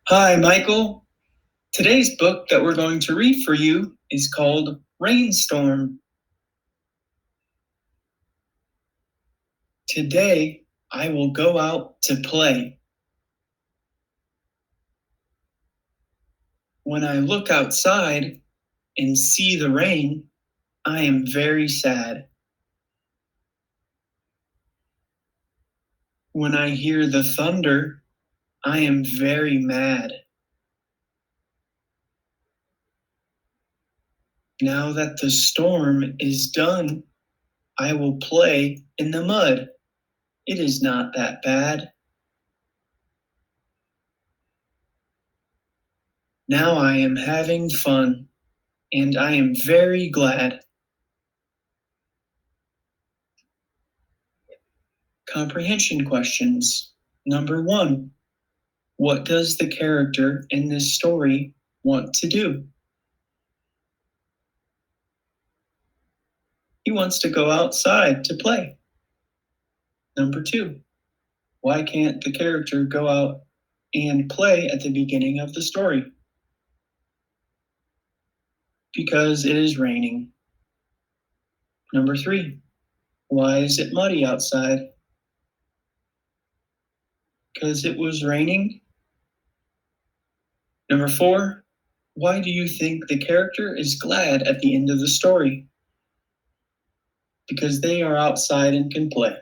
Hi, Michael. Today's book that we're going to read for you is called Rainstorm. Today, I will go out to play. When I look outside and see the rain, I am very sad. When I hear the thunder, I am very mad. Now that the storm is done, I will play in the mud. It is not that bad. Now I am having fun, and I am very glad. Comprehension questions. Number 1. What does the character in this story want to do? He wants to go outside to play. Number 2. Why can't the character go out and play at the beginning of the story? Because it is raining. Number 3. Why is it muddy outside? Because it was raining. Number 4. Why do you think the character is glad at the end of the story? Because they are outside and can play.